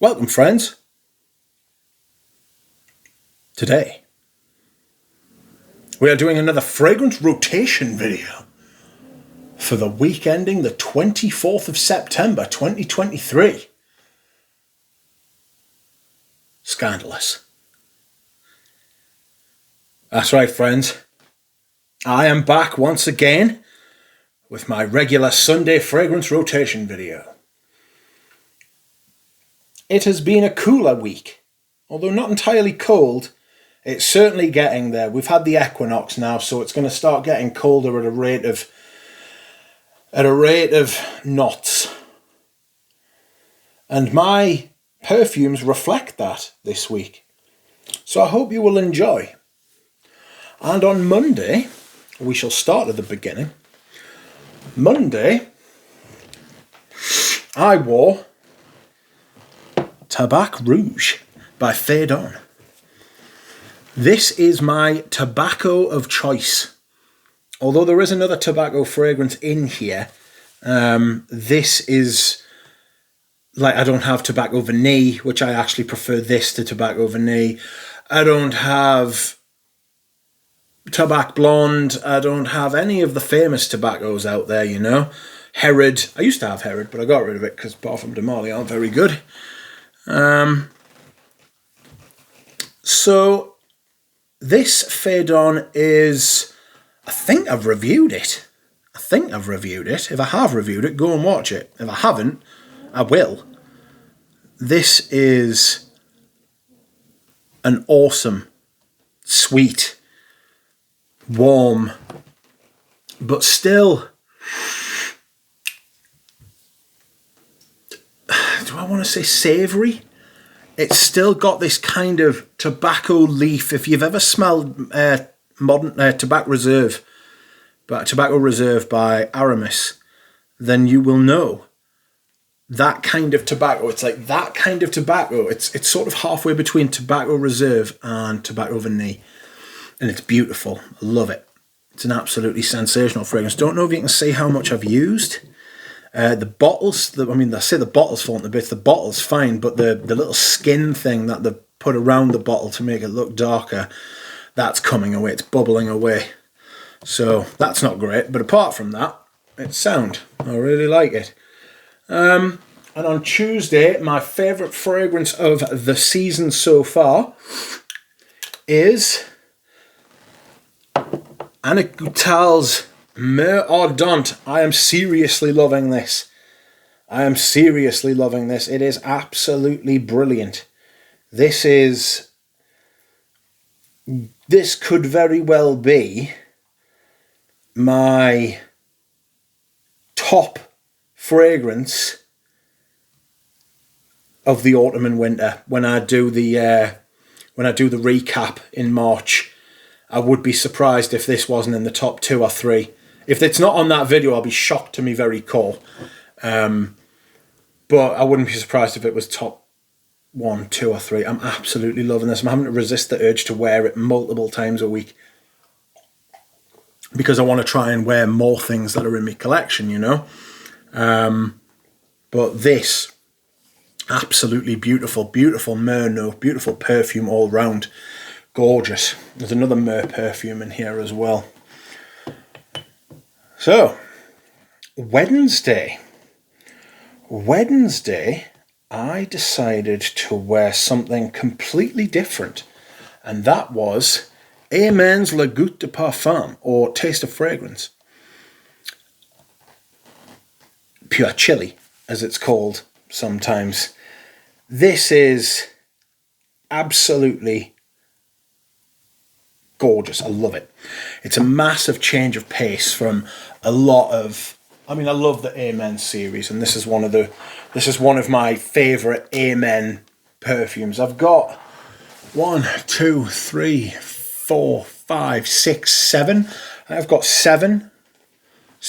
Welcome, friends. Today, we are doing another fragrance rotation video for the week ending the 24th of September 2023. Scandalous. That's right, friends. I am back once again with my regular Sunday fragrance rotation video. It has been a cooler week. Although not entirely cold, it's certainly getting there. We've had the equinox now, so it's going to start getting colder at a rate of knots. And my perfumes reflect that this week. So I hope you will enjoy. And on Monday, we shall start at the beginning. Monday, I wore Tabac Rouge by Phaidon. This is my tobacco of choice. Although there is another tobacco fragrance in here, this is, like, I don't have Tobacco Vanille, which I actually prefer this to Tobacco Vanille. I don't have Tabac Blonde. I don't have any of the famous tobaccos out there, you know. Herod. I used to have Herod, but I got rid of it because Parfum de Marly aren't very good. So this Phaidon is, I think I've reviewed it. If I have reviewed it, go and watch it. If I haven't, I will. This is an awesome, sweet, warm, but still, do I want to say savoury? It's still got this kind of tobacco leaf. If you've ever smelled modern Tobacco Reserve by Aramis, then you will know that kind of tobacco. It's like that kind of tobacco. It's sort of halfway between Tobacco Reserve and Tobacco Vanille. And it's beautiful. I love it. It's an absolutely sensational fragrance. Don't know if you can see how much I've used. The bottles, I say the bottle's falling to bits. The bottle's fine, but the little skin thing that they put around the bottle to make it look darker, that's coming away. It's bubbling away. So that's not great. But apart from that, it's sound. I really like it. And on Tuesday, my favourite fragrance of the season so far is Annick Goutal's Mer Ardente. I am seriously loving this. It is absolutely brilliant. This could very well be my top fragrance of the autumn and winter. When I do the recap in March, I would be surprised if this wasn't in the top 2 or 3. If it's not on that video, I'll be shocked to me very core. But I wouldn't be surprised if it was top 1, 2 or 3. I'm absolutely loving this. I'm having to resist the urge to wear it multiple times a week, because I want to try and wear more things that are in my collection, you know. But this, absolutely beautiful, beautiful Mer note, beautiful perfume all round. Gorgeous. There's another Mer perfume in here as well. So, Wednesday, I decided to wear something completely different, and that was Ayman's Le Goût de Parfum, or Taste of Fragrance. Pure Chili, as it's called sometimes. This is absolutely gorgeous. I love it. It's a massive change of pace from a lot of, I love the Ayman series, and this is one of my favourite Ayman perfumes. I've got 1, 2, 3, 4, 5, 6, 7. I've got 7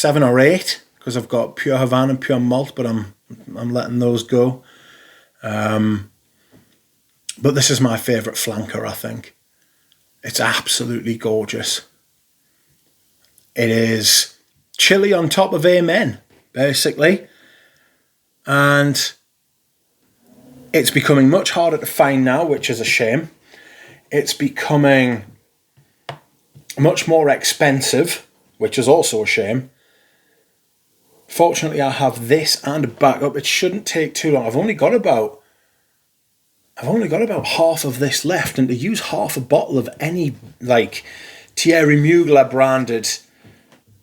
or 8, because I've got Pure Havana and Pure Malt, but I'm letting those go. But this is my favourite flanker, I think. It's absolutely gorgeous. It is chili on top of Amen, basically. And It's becoming much harder to find now, which is a shame. It's becoming much more expensive, which is also a shame. Fortunately, I have this and a backup. It shouldn't take too long. I've only got about half of this left, and to use half a bottle of any like Thierry Mugler branded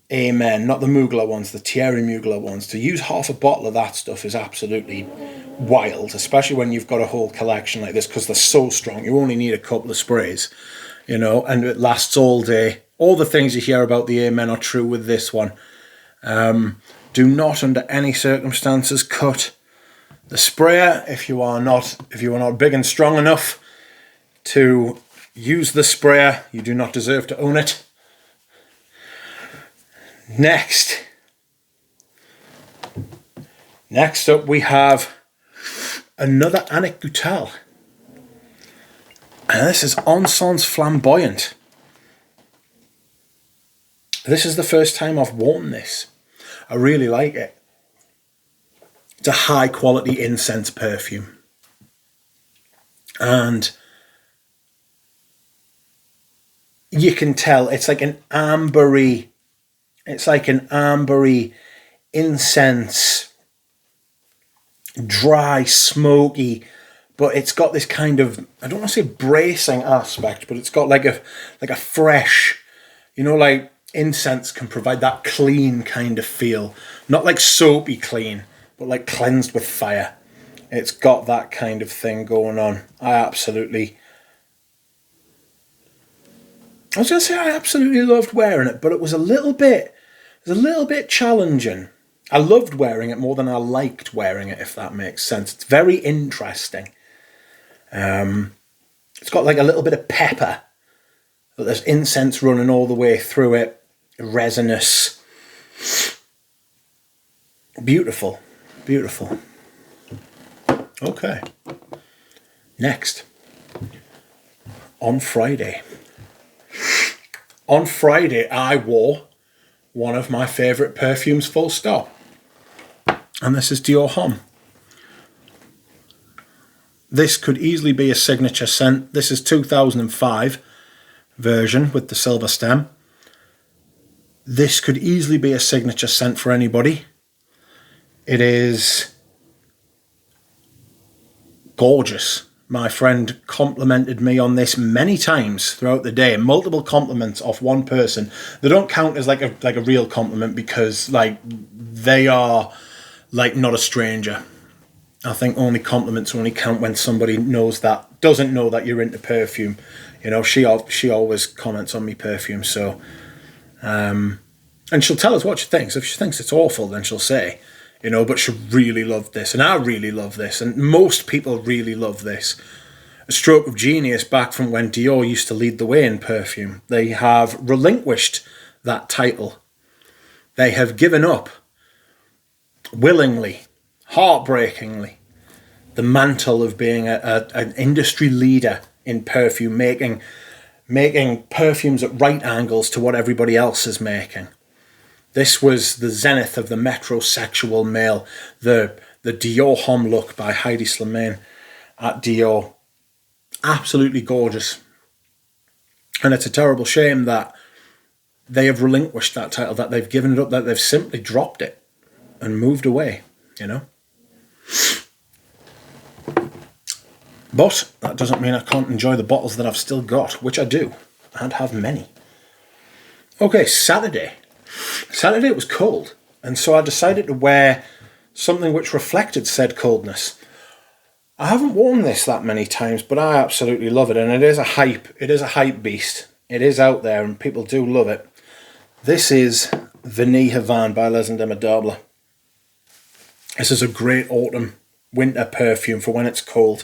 Amen, not the Mugler ones, the Thierry Mugler ones, to use half a bottle of that stuff is absolutely wild, especially when you've got a whole collection like this, because they're so strong. You only need a couple of sprays, you know, and it lasts all day. All the things you hear about the Amen are true with this one. Do not under any circumstances cut the sprayer if you are not big and strong enough to use the sprayer. You do not deserve to own it. Next up we have another Annick Goutal, and this is Encens Flamboyant. This is the first time I've worn this. I really like it. It's a high quality incense perfume, and you can tell it's like an ambery incense, dry, smoky, but it's got this kind of, I don't want to say bracing aspect, but it's got like a fresh, you know, like incense can provide that clean kind of feel. Not like soapy clean, but like cleansed with fire. It's got that kind of thing going on. I absolutely loved wearing it, but it was a little bit challenging. I loved wearing it more than I liked wearing it, if that makes sense. It's very interesting. It's got like a little bit of pepper, but there's incense running all the way through it, resinous. Beautiful, beautiful. Okay. Next. On Friday, I wore one of my favourite perfumes, full stop. And this is Dior Homme. This could easily be a signature scent. This is 2005 version with the silver stem. This could easily be a signature scent for anybody. It is gorgeous. My friend complimented me on this many times throughout the day. Multiple compliments off one person. They don't count as like a real compliment, because like they are like not a stranger. I think compliments only count when somebody doesn't know that you're into perfume. You know, she always comments on me perfume. So, and she'll tell us what she thinks. If she thinks it's awful, then she'll say, you know, but she really loved this, and I really love this, and most people really love this. A stroke of genius back from when Dior used to lead the way in perfume. They have relinquished that title. They have given up, willingly, heartbreakingly, the mantle of being an industry leader in perfume, making perfumes at right angles to what everybody else is making. This was the zenith of the metrosexual male, the Dior Homme look by Heidi Slimane at Dior. Absolutely gorgeous. And it's a terrible shame that they have relinquished that title, that they've given it up, that they've simply dropped it and moved away, you know. But that doesn't mean I can't enjoy the bottles that I've still got, which I do, and have many. Okay, Saturday it was cold, and so I decided to wear something which reflected said coldness. I haven't worn this that many times, but I absolutely love it, and it is a hype beast. It is out there, and people do love it. This is Vanille Havane by Les Indémodables. This is a great winter perfume for when it's cold.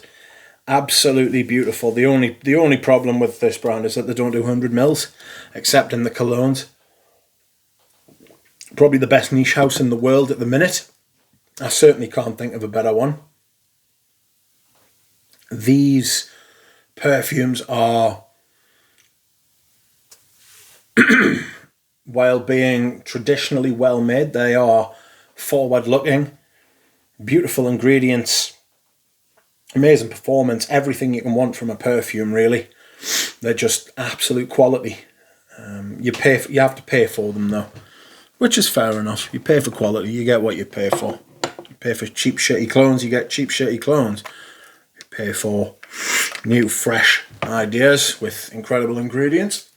Absolutely beautiful. The only problem with this brand is that they don't do 100ml, except in the colognes. Probably the best niche house in the world at the minute. I certainly can't think of a better one. These perfumes are, while being traditionally well made, they are forward looking, beautiful ingredients, Amazing performance, everything you can want from a perfume, really. They're just absolute quality. You have to pay for them though, which is fair enough. You pay for quality, you get what you pay for. You pay for cheap shitty clones, you get cheap shitty clones. You pay for new fresh ideas with incredible ingredients,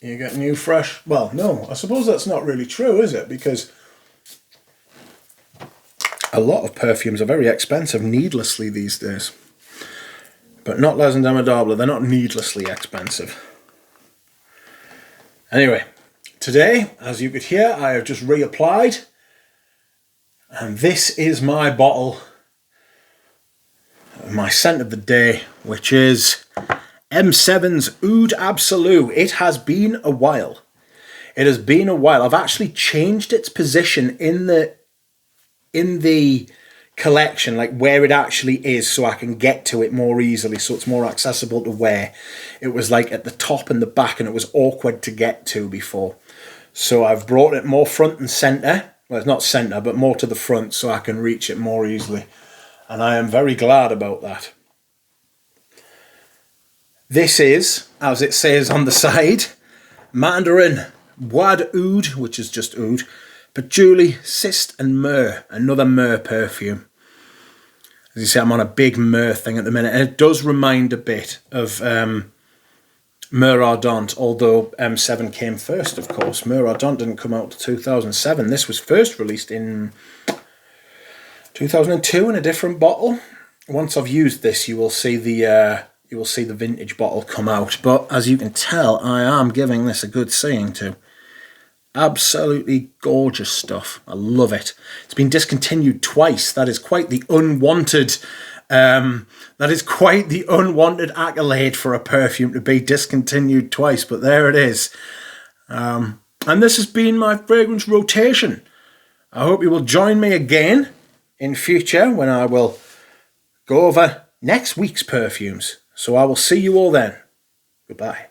you get new fresh... Well, no, I suppose that's not really true, is it? Because a lot of perfumes are very expensive needlessly these days. But not Les and Demodable, they're not needlessly expensive. Anyway, today, as you could hear, I have just reapplied. And this is my bottle, my scent of the day, which is M7's Oud Absolu. It has been a while. It has been a while. I've actually changed its position in the collection, like where it actually is, so I can get to it more easily, so it's more accessible to wear. It was like at the top and the back, and it was awkward to get to before. So I've brought it more front and centre. Well, it's not centre, but more to the front, so I can reach it more easily. And I am very glad about that. This is, as it says on the side, Mandarin, Bois d'Oud, which is just oud, Patchouli, Cyst and Myrrh, another myrrh perfume. As you see, I'm on a big myrrh thing at the minute, and it does remind a bit of Myrrh Ardente, although M7 came first, of course. Myrrh Ardente didn't come out until 2007. This was first released in 2002 in a different bottle. Once I've used this, you will see the vintage bottle come out. But as you can tell, I am giving this a good seeing to. Absolutely gorgeous stuff. I love it. It's been discontinued twice. That is quite the unwanted. That is quite the unwanted accolade for a perfume to be discontinued twice. But there it is. And this has been my fragrance rotation. I hope you will join me again in future when I will go over next week's perfumes. So I will see you all then. Goodbye.